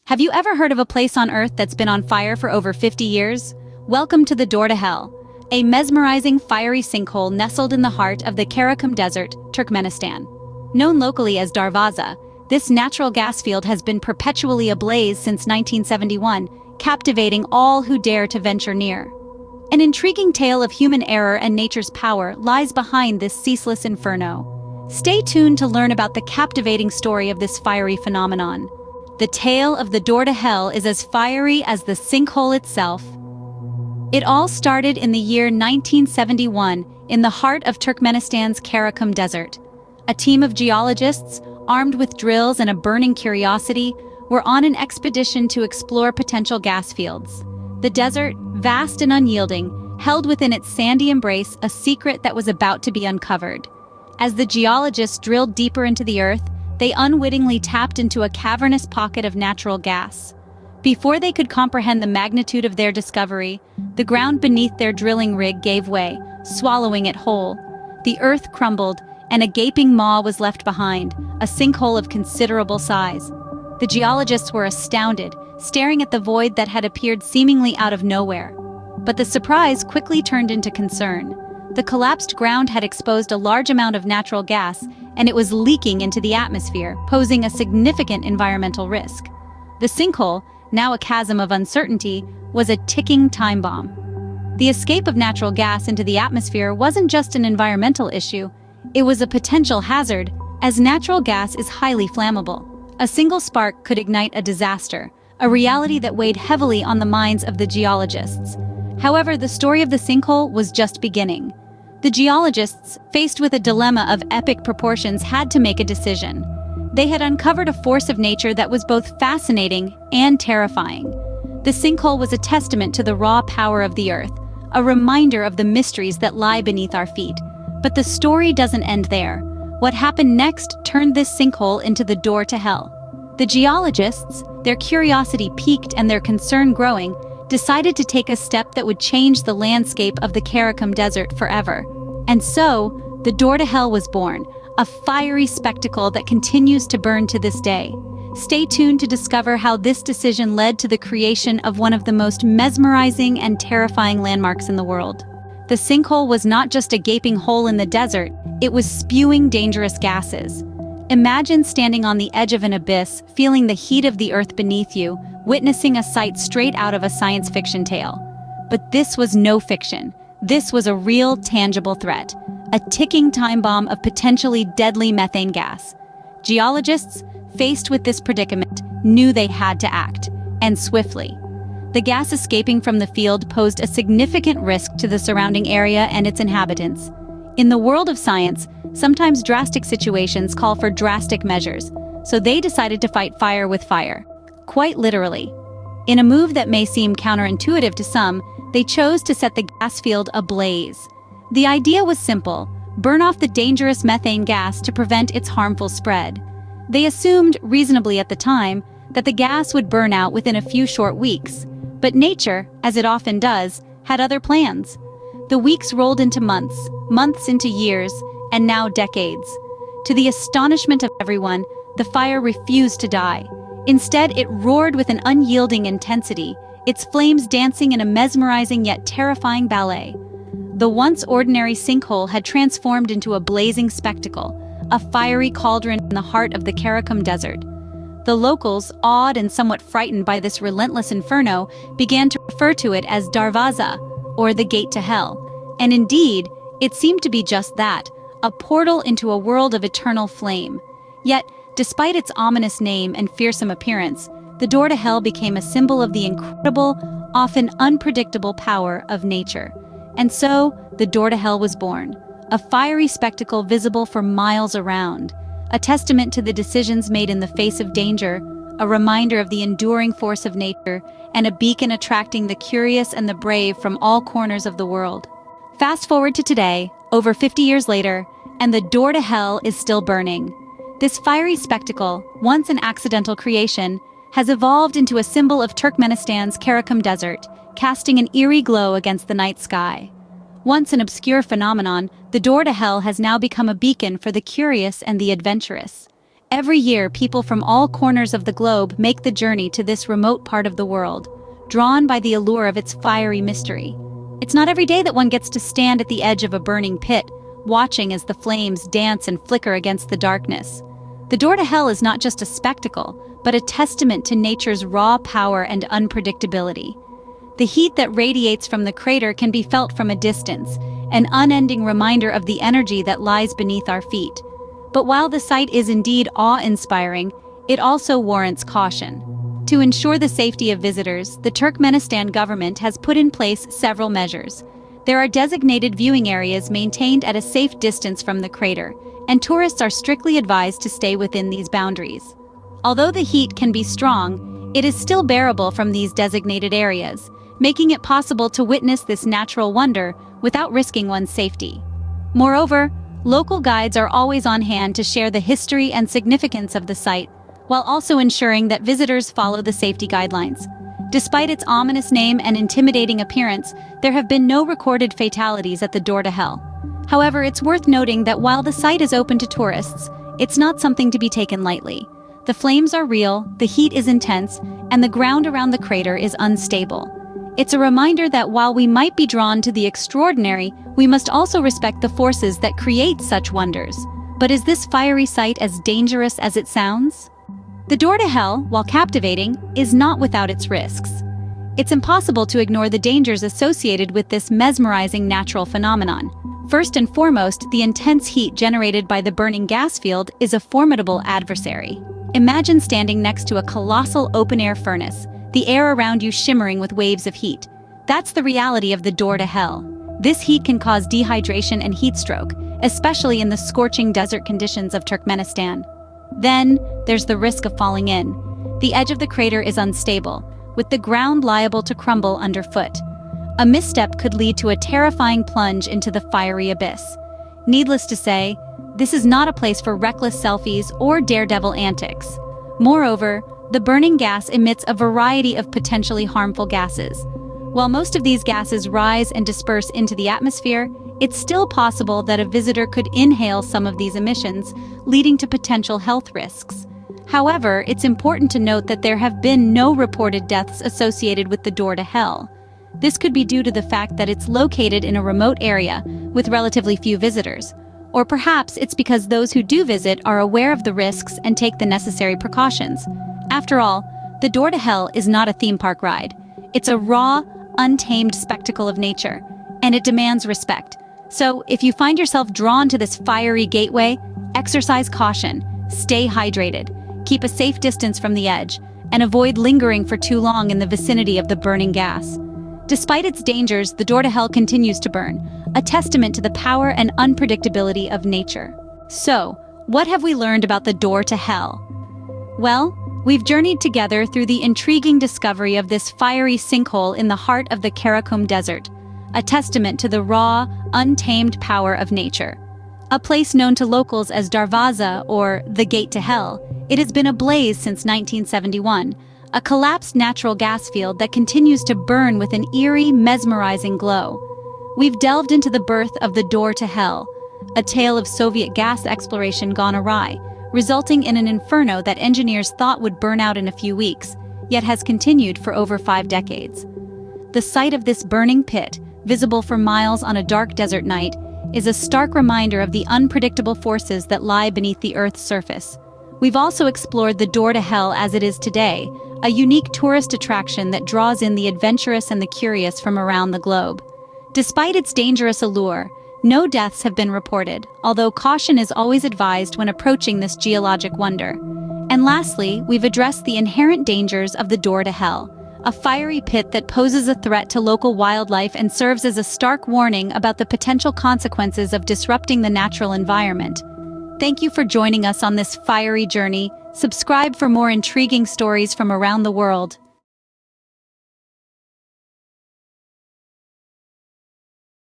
Have you ever heard of a place on Earth that's been on fire for over 50 years? Welcome to the Door to Hell, a mesmerizing fiery sinkhole nestled in the heart of the Karakum Desert, Turkmenistan. Known locally as Darvaza, this natural gas field has been perpetually ablaze since 1971, captivating all who dare to venture near. An intriguing tale of human error and nature's power lies behind this ceaseless inferno. Stay tuned to learn about the captivating story of this fiery phenomenon. The tale of the Door to Hell is as fiery as the sinkhole itself. It all started in the year 1971 in the heart of Turkmenistan's Karakum Desert. A team of geologists, armed with drills and a burning curiosity, were on an expedition to explore potential gas fields. The desert, vast and unyielding, held within its sandy embrace a secret that was about to be uncovered. As the geologists drilled deeper into the earth, they unwittingly tapped into a cavernous pocket of natural gas. Before they could comprehend the magnitude of their discovery, the ground beneath their drilling rig gave way, swallowing it whole. The earth crumbled, and a gaping maw was left behind, a sinkhole of considerable size. The geologists were astounded, staring at the void that had appeared seemingly out of nowhere. But the surprise quickly turned into concern. The collapsed ground had exposed a large amount of natural gas, and it was leaking into the atmosphere, posing a significant environmental risk. The sinkhole, now a chasm of uncertainty, was a ticking time bomb. The escape of natural gas into the atmosphere wasn't just an environmental issue, it was a potential hazard, as natural gas is highly flammable. A single spark could ignite a disaster, a reality that weighed heavily on the minds of the geologists. However, the story of the sinkhole was just beginning. The geologists, faced with a dilemma of epic proportions, had to make a decision. They had uncovered a force of nature that was both fascinating and terrifying. The sinkhole was a testament to the raw power of the earth, a reminder of the mysteries that lie beneath our feet. But the story doesn't end there. What happened next turned this sinkhole into the door to hell. The geologists, their curiosity piqued and their concern growing, decided to take a step that would change the landscape of the Karakum Desert forever. And so, the Door to Hell was born, a fiery spectacle that continues to burn to this day. Stay tuned to discover how this decision led to the creation of one of the most mesmerizing and terrifying landmarks in the world. The sinkhole was not just a gaping hole in the desert, it was spewing dangerous gases. Imagine standing on the edge of an abyss, feeling the heat of the earth beneath you, witnessing a sight straight out of a science fiction tale. But this was no fiction. This was a real, tangible threat, a ticking time bomb of potentially deadly methane gas. Geologists, faced with this predicament, knew they had to act, and swiftly. The gas escaping from the field posed a significant risk to the surrounding area and its inhabitants. In the world of science, sometimes drastic situations call for drastic measures, so they decided to fight fire with fire. Quite literally. In a move that may seem counterintuitive to some, they chose to set the gas field ablaze. The idea was simple: burn off the dangerous methane gas to prevent its harmful spread. They assumed, reasonably at the time, that the gas would burn out within a few short weeks. But nature, as it often does, had other plans. The weeks rolled into months, months into years, and now decades. To the astonishment of everyone, the fire refused to die. Instead, it roared with an unyielding intensity, its flames dancing in a mesmerizing yet terrifying ballet. The once ordinary sinkhole had transformed into a blazing spectacle, a fiery cauldron in the heart of the Karakum Desert. The locals, awed and somewhat frightened by this relentless inferno, began to refer to it as Darvaza, or the Gate to Hell. And indeed, it seemed to be just that, a portal into a world of eternal flame. Yet, despite its ominous name and fearsome appearance, the Door to Hell became a symbol of the incredible, often unpredictable power of nature. And so, the Door to Hell was born, a fiery spectacle visible for miles around, a testament to the decisions made in the face of danger, a reminder of the enduring force of nature, and a beacon attracting the curious and the brave from all corners of the world. Fast forward to today, over 50 years later, and the Door to Hell is still burning. This fiery spectacle, once an accidental creation, has evolved into a symbol of Turkmenistan's Karakum Desert, casting an eerie glow against the night sky. Once an obscure phenomenon, the Door to Hell has now become a beacon for the curious and the adventurous. Every year, people from all corners of the globe make the journey to this remote part of the world, drawn by the allure of its fiery mystery. It's not every day that one gets to stand at the edge of a burning pit, watching as the flames dance and flicker against the darkness. The door to hell is not just a spectacle, but a testament to nature's raw power and unpredictability. The heat that radiates from the crater can be felt from a distance, an unending reminder of the energy that lies beneath our feet. But while the sight is indeed awe-inspiring, it also warrants caution. To ensure the safety of visitors, the Turkmenistan government has put in place several measures. There are designated viewing areas maintained at a safe distance from the crater, and tourists are strictly advised to stay within these boundaries. Although the heat can be strong, it is still bearable from these designated areas, making it possible to witness this natural wonder without risking one's safety. Moreover, local guides are always on hand to share the history and significance of the site, while also ensuring that visitors follow the safety guidelines. Despite its ominous name and intimidating appearance, there have been no recorded fatalities at the door to hell. However, it's worth noting that while the site is open to tourists, it's not something to be taken lightly. The flames are real, the heat is intense, and the ground around the crater is unstable. It's a reminder that while we might be drawn to the extraordinary, we must also respect the forces that create such wonders. But is this fiery sight as dangerous as it sounds? The door to hell, while captivating, is not without its risks. It's impossible to ignore the dangers associated with this mesmerizing natural phenomenon. First and foremost, the intense heat generated by the burning gas field is a formidable adversary. Imagine standing next to a colossal open-air furnace, the air around you shimmering with waves of heat. That's the reality of the door to hell. This heat can cause dehydration and heat stroke, especially in the scorching desert conditions of Turkmenistan. Then, there's the risk of falling in. The edge of the crater is unstable, with the ground liable to crumble underfoot. A misstep could lead to a terrifying plunge into the fiery abyss. Needless to say, this is not a place for reckless selfies or daredevil antics. Moreover, the burning gas emits a variety of potentially harmful gases. While most of these gases rise and disperse into the atmosphere, it's still possible that a visitor could inhale some of these emissions, leading to potential health risks. However, it's important to note that there have been no reported deaths associated with the door to hell. This could be due to the fact that it's located in a remote area with relatively few visitors. Or perhaps it's because those who do visit are aware of the risks and take the necessary precautions. After all, the door to hell is not a theme park ride. It's a raw, untamed spectacle of nature, and it demands respect. So, if you find yourself drawn to this fiery gateway, exercise caution, stay hydrated, keep a safe distance from the edge, and avoid lingering for too long in the vicinity of the burning gas. Despite its dangers, the door to hell continues to burn, a testament to the power and unpredictability of nature. So, what have we learned about the door to hell? Well, we've journeyed together through the intriguing discovery of this fiery sinkhole in the heart of the Karakum Desert, a testament to the raw, untamed power of nature. A place known to locals as Darvaza, or the Gate to Hell, it has been ablaze since 1971, a collapsed natural gas field that continues to burn with an eerie, mesmerizing glow. We've delved into the birth of the door to hell, a tale of Soviet gas exploration gone awry, resulting in an inferno that engineers thought would burn out in a few weeks, yet has continued for over 5 decades. The sight of this burning pit, visible for miles on a dark desert night, is a stark reminder of the unpredictable forces that lie beneath the Earth's surface. We've also explored the door to hell as it is today, a unique tourist attraction that draws in the adventurous and the curious from around the globe. Despite its dangerous allure, no deaths have been reported, although caution is always advised when approaching this geologic wonder. And lastly, we've addressed the inherent dangers of the door to hell, a fiery pit that poses a threat to local wildlife and serves as a stark warning about the potential consequences of disrupting the natural environment. Thank you for joining us on this fiery journey. Subscribe for more intriguing stories from around the world.